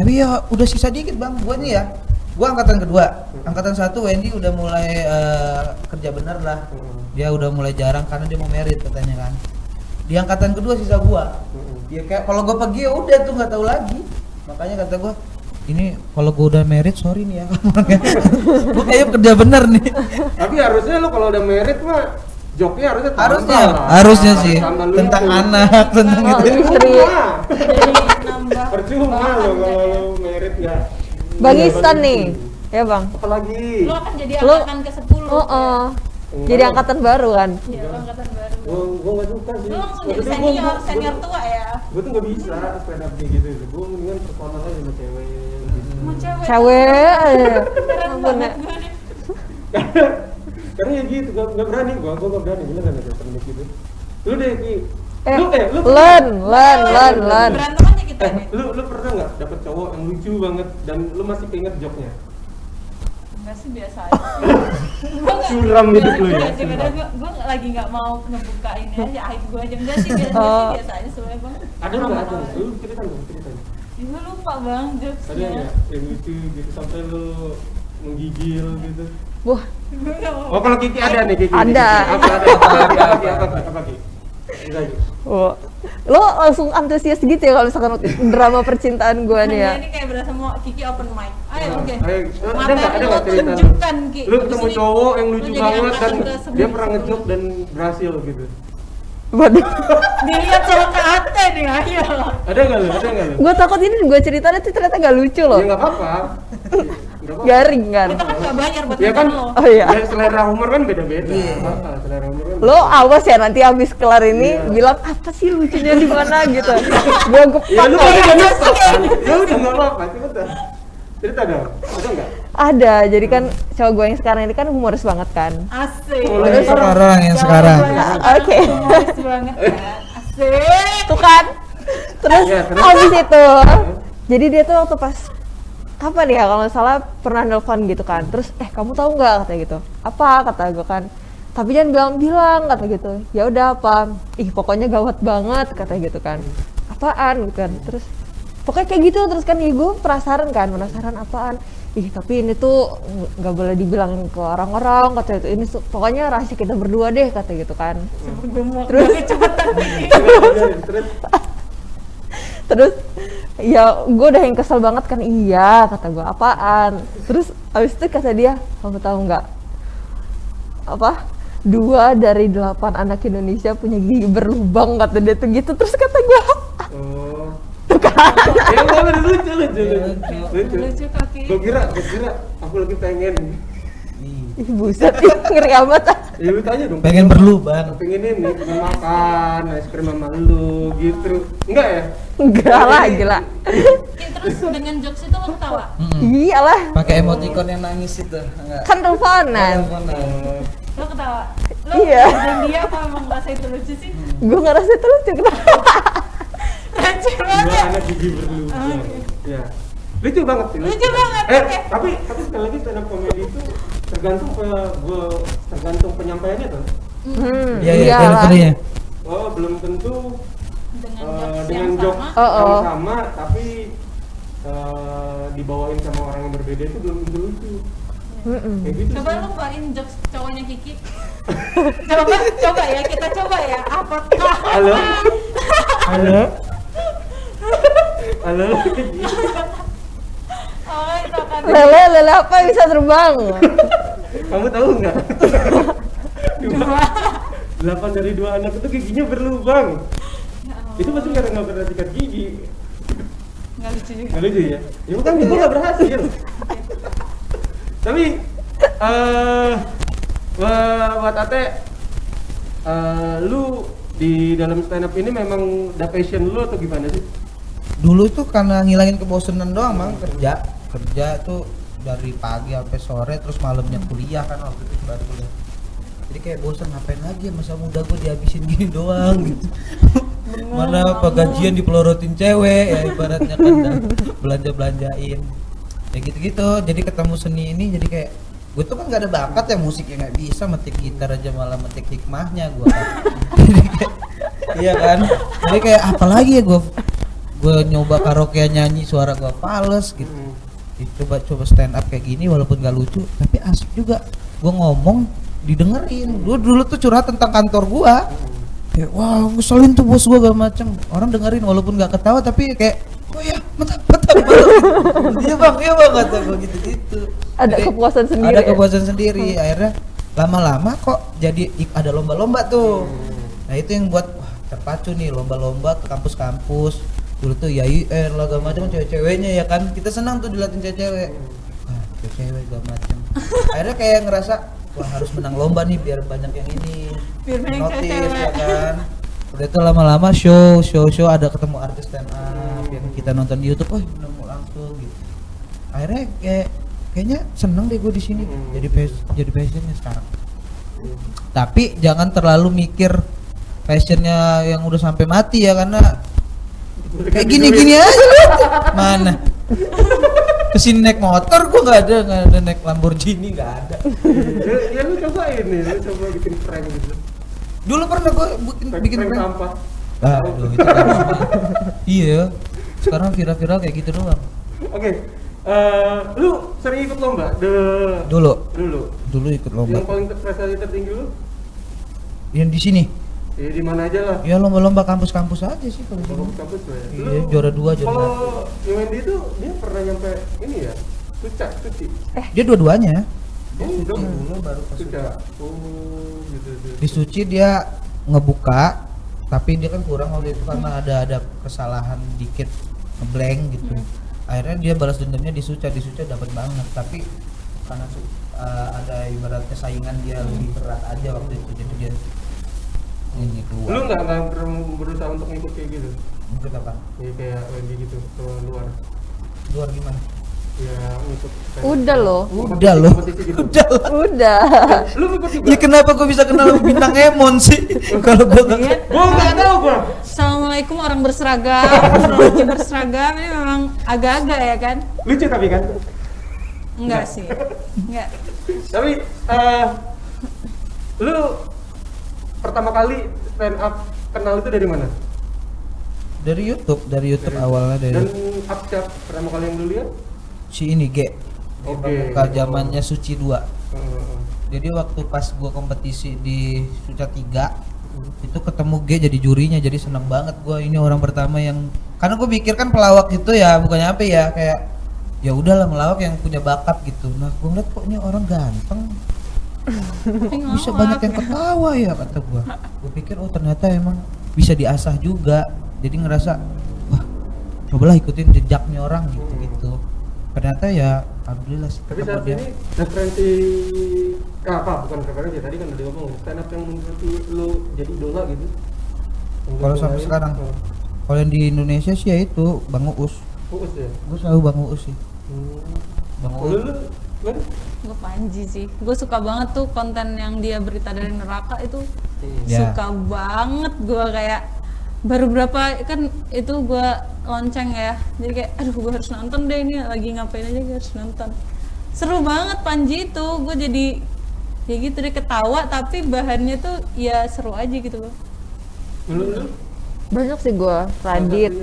Tapi ya udah sisa dikit Bang, gua nih ya. Gua angkatan kedua. Angkatan 1 Wendy udah mulai kerja bener lah. Dia udah mulai jarang karena dia mau merit katanya kan. Di angkatan kedua sisa gua. Dia kayak kalau gua pergi ya udah tuh nggak tahu lagi. Makanya kata gua ini kalau gua udah merit sorry nih ya. Gua kayaknya kerja bener nih. Tapi harusnya lo kalau udah merit mah joknya harusnya sih tentang anak tentang itu. Istri. jadi nambah Percuma lo kalau lo merit nggak. Bang Ihsan nih, ya Bang. Apalagi. lo akan jadi Lo- angkatan ke-10 Jadi angkatan baru kan. Iya, lo angkatan baru Gua nggak suka sih. lo langsung jadi Maksudnya senior tua ya Gua tuh nggak bisa stand up kayak gitu. Gua mendingan personal aja sama cewek. Gitu. mau Cewek. keren Ampun, banget ya. gue nih Karena ya gitu, nggak berani gua nggak berani beneran aja stand up gitu. Lu deh Ki. Lu Len. berantem aja kita nih lu pernah nggak dapet cowok yang lucu banget dan lu masih keinget joknya? enggak sih biasa aja Suram hidup lu ya? gue lagi nggak mau ngebuka ini aja aib gue aja enggak sih biasa aja sebenarnya bang Ada nggak? Lu ceritain. gue lupa bang Ada jokesnya nggak yang lucu gitu sampai lu menggigil gitu? Wah, gue nggak mau Oh kalau Kiki ada nih Kiki. Ada. Apa Ki? Enggak, Ki. wah. Lo langsung antusias gitu ya kalau misalkan drama percintaan gue nih ya. Ini kayak berasa mau Kiki open mic. Ayo, oke. Ayo, Materi ada lo nggak cerita? tunjukkan, Ki. Lu Abis ketemu ini cowok yang lucu lu jadi banget dan angkatan ke-11. dia pernah ngejok dan berhasil gitu. Waduh. Dilihat sama Kak Ate nih, ayo. Ada nggak lu? Gue takut ini gue ceritanya tuh ternyata gak lucu loh. Ya nggak apa-apa. Nggak apa-apa. Garing kan. Kita kan nggak bayar buat Ya kan, nonton lo. Oh iya. ya, selera humor kan beda-beda. Apa, selera humor kan. Lo awas ya nanti abis kelar ini Iya. bilang apa sih lucunya di mana gitu. Gue Ya lu gepak. kan udah nyesek kan? Ya udah nggak apa-apa, cepetan. Cerita dong, ada nggak? Ada, jadi kan cowok gue yang sekarang ini kan humoris banget kan. Asik. Mulai sekarang yang sekarang. Oke. Humoris banget kan. Asik. Tuh kan. Terus Iya, terus? abis itu, jadi dia tuh waktu pas kapan ya kalau nggak salah pernah nelfon gitu kan. Terus kamu tahu nggak kata gitu. Apa kata gue kan. Tapi jangan bilang kata gitu. Ya udah apa? Ih pokoknya gawat banget kata gitu kan. Apaan gitu kan. Terus pokoknya kayak gitu. Terus kan gue penasaran apaan, ih tapi ini tuh nggak boleh dibilang ke orang-orang, kata itu, ini pokoknya rahasia kita berdua deh, kata gitu kan. Terus ya gue udah yang kesel banget kan, iya kata gue, apaan. Terus abis itu kata dia, kamu tahu nggak apa, 2 dari 8 anak Indonesia punya gigi berlubang, kata dia tuh gitu. Terus kata gue, tuh kan. Ya lucu. Lucu kaki. Gue kira aku lagi pengen. Ih buset, ngeri amat. Ya lu tanya dong. Pengen berlubang. Pengen ini, pengen makan es krim sama lu gitu. Enggak ya? Enggak lah, gila. Terus dengan jokes itu lo ketawa? Iyalah, Pakai emoticon yang nangis itu, enggak? kan teleponan. Lo ketawa? Lo Iya. dan dia apa emang ngerasa itu lucu sih? Gue ngerasa itu lucu, kenapa? Lucu 2 banget. anak gigi berlubang. Ya. Lucu banget sih. Lucu banget, oke. Tapi sekali lagi stand up comedy itu tergantung penyampaiannya tuh. Iya, iyalah. delivery-nya. Oh, belum tentu Dengan jokes yang jokes sama. Oh. yang sama, tapi dibawain sama orang yang berbeda itu belum tentu lucu. Kayak gitu Coba sih. lu bawain jokes cowoknya Kiki. coba ya, kita coba ya. Apakah Halo? Halo? oh itu akan Lele apa yang bisa terbang? Kamu tahu nggak? 8 dari 2 anak itu giginya berlubang. Itu pasti karena nggak pernah sikat gigi. nggak lucu juga. Nggak lucu ya? Ya bukan, itu nggak berhasil. Tapi buat Ate, lu di dalam stand up ini memang ada passion lu atau gimana sih? Dulu tuh karena ngilangin kebosanan doang, Bang, kerja tuh dari pagi sampai sore, terus malamnya kuliah kan, waktu itu baru kuliah. Jadi kayak bosan, ngapain lagi masa muda gue dihabisin gini doang gitu. Mana pagajian dipelorotin cewek ya ibaratnya kan, dan belanja-belanjain. Ya gitu-gitu. Jadi ketemu seni ini jadi kayak gue tuh kan gak ada bakat ya musiknya, nggak bisa metik gitar aja, malah metik hikmahnya gue kan. Jadi kayak, iya kan. Jadi kayak apalagi ya gue nyoba karaokean, nyanyi suara gue fals gitu. Coba stand up kayak gini walaupun gak lucu tapi asik juga. Gue ngomong didengerin. Dulu tuh curhat tentang kantor gue. Kayak wah ngeselin tuh bos gue gak macem. Orang dengerin walaupun gak ketawa tapi kayak oh ya mantap. Iya bang kata gue gitu. Ada kepuasan sendiri. Ada kepuasan sendiri. Akhirnya lama-lama kok jadi ada lomba-lomba tuh. Nah itu yang buat wah, terpacu nih lomba-lomba ke kampus-kampus. Dulu tuh ya lah gak macam cewek-ceweknya ya kan, kita senang tuh dilatih cewek-cewek. Wah cewek gak macam. Akhirnya kayak ngerasa wah harus menang lomba nih biar banyak yang ini Biar banyak notice cewek. ya kan. Udah itu lama-lama show ada ketemu artis stand up yang kita nonton di YouTube, nemu langsung gitu. Akhirnya kayaknya seneng deh gue di sini. Jadi passionnya sekarang. Tapi jangan terlalu mikir passionnya yang udah sampai mati ya, karena kayak gini-gini aja lihat. Mana kesini naik motor, gua nggak ada naik Lamborghini, nggak ada. Ya lu cobain nih, lu coba bikin prank gitu. Dulu pernah gua bikin prank prank. sampah. Aduh, itu kan. Iya, sekarang viral-viral kayak gitu doang. Oke. Lu sering ikut lomba? Dulu ikut lomba. Yang paling prestasi tertinggi lu? Yang di sini. Ya di mana aja lah. Ya lomba-lomba kampus-kampus aja sih kalau di sini. Kampus lah ya. Iya, juara 2, juara Kalau Wendy itu dia pernah nyampe ini ya? Suci. Dia dua-duanya. Oh, udah. Dulu baru ke Suci. Suca. Oh, gitu. Di Suci dia ngebuka, tapi dia kan kurang waktu itu karena ada kesalahan dikit, ngeblank gitu. Akhirnya dia balas dendamnya di Suca dapat banget, tapi karena ada ibaratnya saingan dia lebih berat aja waktu itu, jadi dia ini keluar. Lu nggak berusaha untuk ngikut kayak gitu? Ikut apa? Ya kayak Wendy gitu ke luar. Luar gimana? Ya ngikut. Udah loh. Udah loh. Kompetisi gitu. Udah. Lu ikut juga? Ya kenapa gua bisa kenal bintang Emon sih? Kalau gua nggak Gua nggak tahu gua. Assalamualaikum orang berseragam, teknologi berseragam ini memang agak-agak ya kan? Lucu tapi kan. Enggak sih, enggak. Tapi lu pertama kali stand up kenal itu dari mana? Dari YouTube awalnya dari Dan Upchat pertama kali yang lu lihat? si ini G. Oke. Ke zamannya Suci 2. Heeh. Jadi waktu pas gua kompetisi di Suca 3 itu ketemu G jadi jurinya, jadi seneng banget gua, ini orang pertama yang, karena gua pikir kan pelawak gitu ya, bukannya apa ya, kayak ya udahlah melawak yang punya bakat gitu. Nah gua ngeliat kok ini orang ganteng, bisa banyak yang ketawa ya kata gua pikir oh ternyata emang bisa diasah juga, jadi ngerasa wah cobalah ikutin jejaknya orang gitu. Ternyata ya alhamdulillah sih. Tapi ketemu saat dia. ini referensi bukan referensi, tadi kan udah ngomong stand up yang menurut lu jadi idola gitu. Kalau sampai sekarang, kalau yang di Indonesia sih ya itu Bang Uus. Fokus ya. Gue selalu Bang Uus sih. Bang Kalau Uus. lu kan? Gue Panji sih, gue suka banget tuh konten yang dia berita dari neraka itu. Ya. Suka banget gue, kayak baru berapa kan itu gue lonceng ya, jadi kayak aduh gue harus nonton deh, ini lagi ngapain aja gue harus nonton. Seru banget Panji itu, gue jadi ya gitu deh, ketawa tapi bahannya tuh ya seru aja gitu loh. Lu? Banyak sih gue, Radit,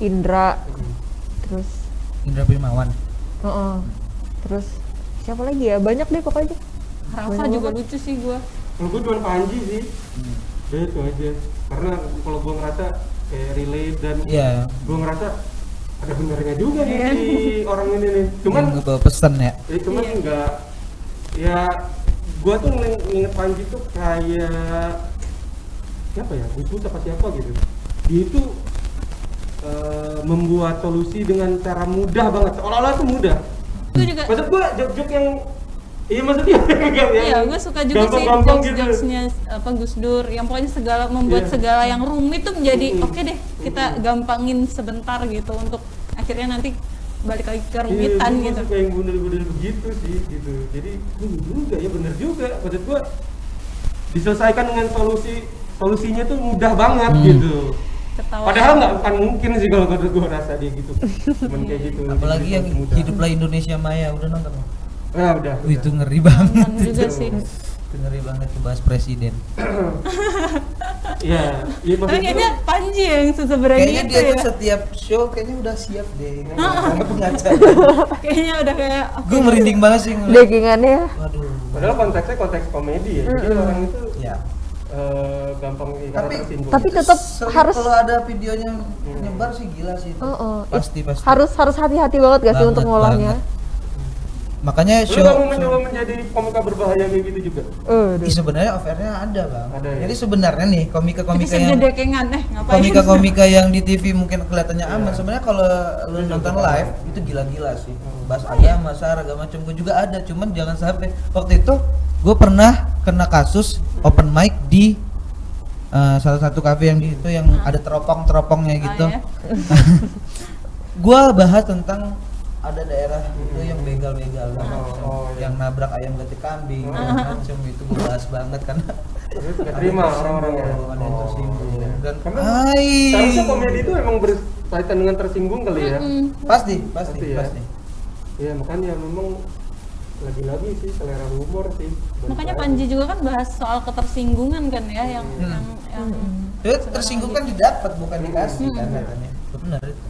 Indra, terus Indra Primawan. terus siapa lagi ya, banyak deh pokoknya. Rafa Banyak juga banget. lucu sih gue. Kalau gue cuma Panji sih. Udah itu aja. Karena kalau gue ngerasa kayak relate dan Iya. gue ngerasa ada benernya juga nih si orang ini nih. Cuman Yang ngebawa pesan ya. cuman enggak, ya gue tuh nginget Panji tuh kayak siapa ya, itu apa siapa gitu. Dia itu membuat solusi dengan cara mudah banget, seolah-olah itu mudah. Gue juga Maksud gue jok-jok yang maksudnya iya, gue suka juga sih gampang-gampang gitu. jokes-jokesnya apa Gus Dur, yang pokoknya segala membuat Iya. segala yang rumit tuh menjadi oke deh, kita gampangin sebentar gitu untuk akhirnya nanti balik lagi ke rumitan Iya, gitu. gue suka yang bundel-bundel begitu sih gitu. Jadi juga ya, bener juga. Maksud gue diselesaikan dengan solusinya tuh mudah banget gitu. Ketawa. Padahal nggak akan mungkin sih kalau gue rasa dia gitu. Cuman kayak gitu. Apalagi Jadi yang mudah. Hiduplah Indonesia Maya, udah nonton? Ah, udah. Wih, itu ngeri banget. Nonton juga sih. Itu ngeri banget tuh bahas presiden. Iya, iya Tapi maksud kayaknya gue. Panji yang sebenarnya Kayaknya gitu dia tuh ya. setiap show kayaknya udah siap deh. Karena pengacara. Kayaknya udah kayak Gue merinding banget sih ngeliat. Backingannya Waduh. Padahal konteksnya konteks komedi ya. Jadi orang itu Ya. gampang Tapi- tersinggung. tapi tetap Sering harus kalau ada videonya nyebar sih gila sih itu. Pasti. harus hati-hati banget gak sih untuk Banget, ngolahnya. Makanya Lu show, kamu mencoba menjadi komika berbahaya kayak gitu juga? Ih, sebenarnya offernya ada bang. Ada ya? Jadi sebenarnya nih tapi komika-komika yang segede kengan ngapain? komika-komika yang di TV mungkin kelihatannya Iya. aman. Sebenarnya kalau lu nonton live itu gila-gila sih. Bahas agama, segala macam. Gue juga ada, cuman jangan sampai. Waktu itu gue pernah kena kasus open mic di salah satu kafe yang di itu yang ada teropong-teropongnya gitu. ya. Gua bahas tentang ada daerah itu yang begal-begal iya. yang nabrak ayam gati kambing macam itu gua bahas banget karena Terus nggak terima orang-orangnya. ada yang tersinggung iya. dan Karena hai seharusnya komedi itu emang berkaitan dengan tersinggung kali ya. pasti Pasti ya. Iya, makanya memang lagi-lagi sih selera humor sih. Makanya Panji juga kan bahas soal ketersinggungan kan ya, yang Dia tersinggung kan didapat bukan dikasih kan katanya benar itu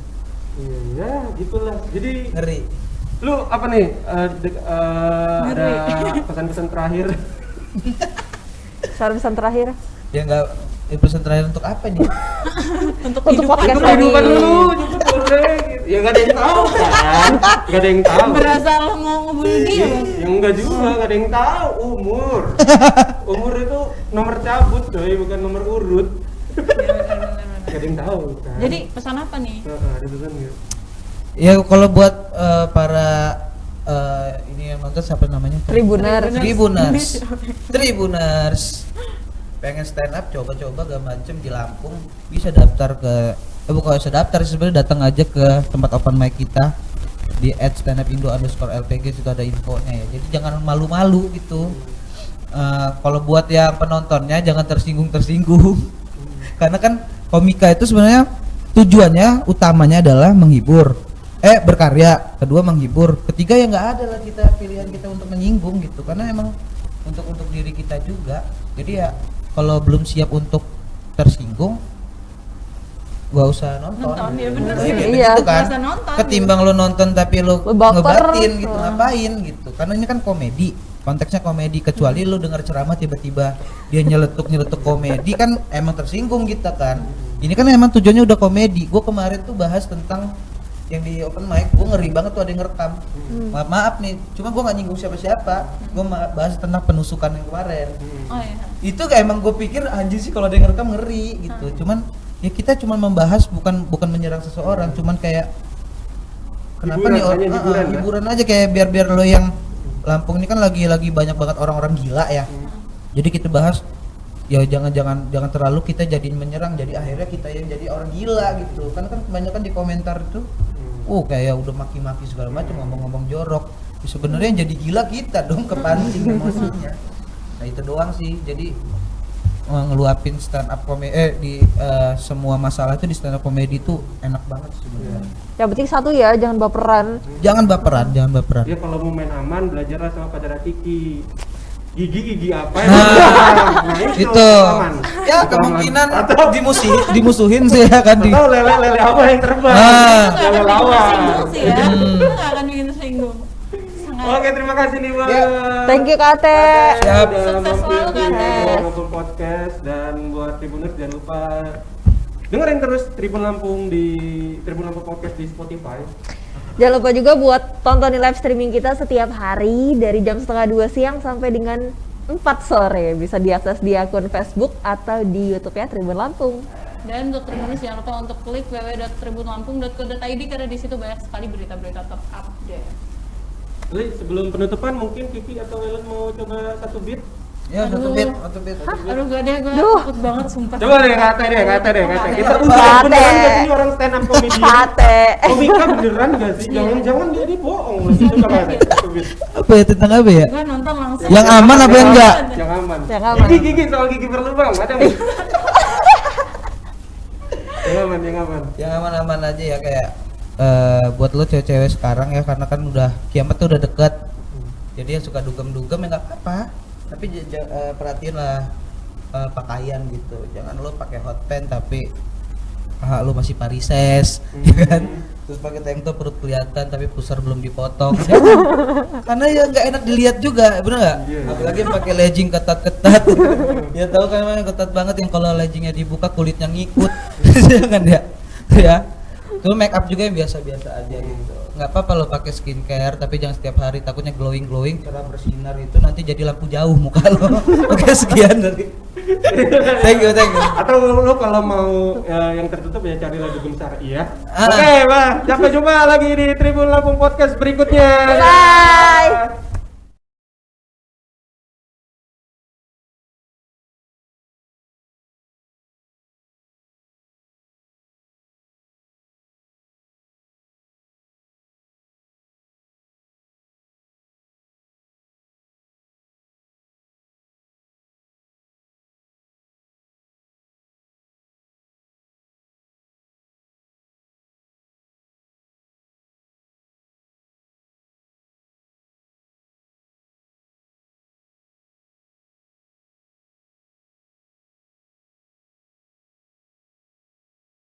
Iya, ya gitulah. Jadi ngeri. lu apa nih? Ada pesan-pesan terakhir? Pesan terakhir Ya enggak pesan terakhir untuk apa nih? untuk Untuk podcast Untuk kehidupan lu, juga boleh. Gitu. Ya nggak ada yang tahu kan? Nggak ada yang tahu. berasa lo mau ngebully dia bang. Ya enggak juga, nggak ada yang tahu umur. Umur itu nomor cabut, coy, bukan nomor urut. Nggak ada yang tahu kan? Jadi pesan apa nih? Ada pesan nggak? Ya kalau buat para ini yang nonton siapa namanya? Tribuners. Pengen stand up coba-coba gak macem di Lampung bisa daftar ke bukan bisa daftar sebenarnya datang aja ke tempat open mic kita di @standupindo_lpg situ ada infonya ya. Jadi jangan malu-malu gitu. Kalau buat yang penontonnya jangan tersinggung. Karena kan komika itu sebenarnya tujuannya utamanya adalah menghibur. Berkarya, kedua menghibur, ketiga ya nggak ada lah kita pilihan kita untuk menyinggung gitu. Karena emang untuk diri kita juga. Jadi ya kalau belum siap untuk tersinggung gak usah nonton. Nonton, ya bener Kayak sih. gitu Iya. kan. Nggak usah nonton, Ketimbang lo nonton tapi lo Lo baper. ngebatin gitu, ngapain gitu. Karena ini kan komedi, konteksnya komedi. Kecuali lo denger ceramah tiba-tiba dia nyeletuk komedi kan emang tersinggung kita kan. Ini kan emang tujuannya udah komedi. Gue kemarin tuh bahas tentang yang di open mic, gue ngeri banget tuh ada yang ngerekam. Maaf nih, cuma gue nggak nyinggung siapa-siapa. Gue bahas tentang penusukan yang kemarin. Oh iya. Itu kayak emang gue pikir anjir sih kalau ada yang ngerekam ngeri gitu. Cuman ya kita cuma membahas bukan menyerang seseorang, cuman kayak kenapa Hiburan, nih hanya hiburan, ya? hiburan aja kayak biar lo yang Lampung ini kan lagi banyak banget orang-orang gila ya. Jadi kita bahas ya jangan terlalu kita jadiin menyerang, jadi akhirnya kita yang jadi orang gila gitu. Karena kan kebanyakan di komentar itu kayak udah maki-maki segala macam, ngomong-ngomong jorok. Ya, sebenarnya yang jadi gila kita dong, kepancing emosinya. Nah itu doang sih. Jadi ngeluapin stand up comedy di semua masalah itu di stand up comedy itu enak banget sebenarnya. Yang penting satu ya, jangan baperan. Jangan baperan. Dia kalau mau main aman, belajarlah sama pacar Kiki. Gigi apa ya? Nah, Itu aman. ya kemungkinan dimusuhin sih ya kan di Atau lele apa yang terbang? Itu nggak Lele akan bikin lawan. tersinggung sih ya. Itu nggak akan bikin tersinggung. Sangat. Oke, terima kasih nih Bang. Ya. Thank you Kate. Siap. Sukses selalu, Kak. Lampung Podcast, dan buat Tribuners jangan lupa dengerin terus Tribun Lampung di Tribun Lampung Podcast di Spotify. Jangan lupa juga buat tontonin live streaming kita setiap hari dari jam 1:30 siang sampai dengan 4 sore. Bisa diakses di akun Facebook atau di YouTube ya Tribun Lampung. Dan untuk Tribuners jangan lupa untuk klik www.tribunlampung.co.id karena di situ banyak sekali berita-berita terupdate. Jadi sebelum penutupan mungkin Kiki atau Ellen mau coba satu beat? ya satu Aduh. bit. Aduh gak deh, gue Duh. takut banget sumpah. Coba deh kata deh. Kita Kate. beneran gak sih orang stand up comedian? Kate. Komika beneran gak sih? Jangan jadi bohong. Coba kata satu beat. Apa ya tentang apa ya? Gue nonton langsung. Yang aman apa yang enggak? Yang aman. Yang aman. Gigi soal gigi berlubang ada nggak? Yang aman. Yang aman-aman aja ya kayak buat lo cewek-cewek sekarang ya karena kan udah kiamat tuh udah deket. Jadi yang suka dugem-dugem ya nggak apa-apa. Tapi perhatiin lah pakaian gitu. Jangan lo pakai hot pants tapi lo masih parises, ya kan? Terus pakai tank top perut kelihatan tapi pusar belum dipotong. Karena ya nggak enak dilihat juga, bener nggak? Iya. Apalagi pakai legging ketat-ketat. Ya tahu kan yang ketat banget yang kalau leggingnya dibuka kulitnya ngikut, jangan ya. Ya. Tuh make up juga yang biasa-biasa aja gitu. Nggak apa-apa lo pakai skincare tapi jangan setiap hari, takutnya glowing cerah bersinar itu nanti jadi lampu jauh muka lo. Oke, sekian dari. Thank you. Atau lo kalau mau yang tertutup ya carilah dugem syar'i ya. Ah. Oke, Bang. Sampai jumpa lagi di Tribun Lampung Podcast berikutnya. Bye.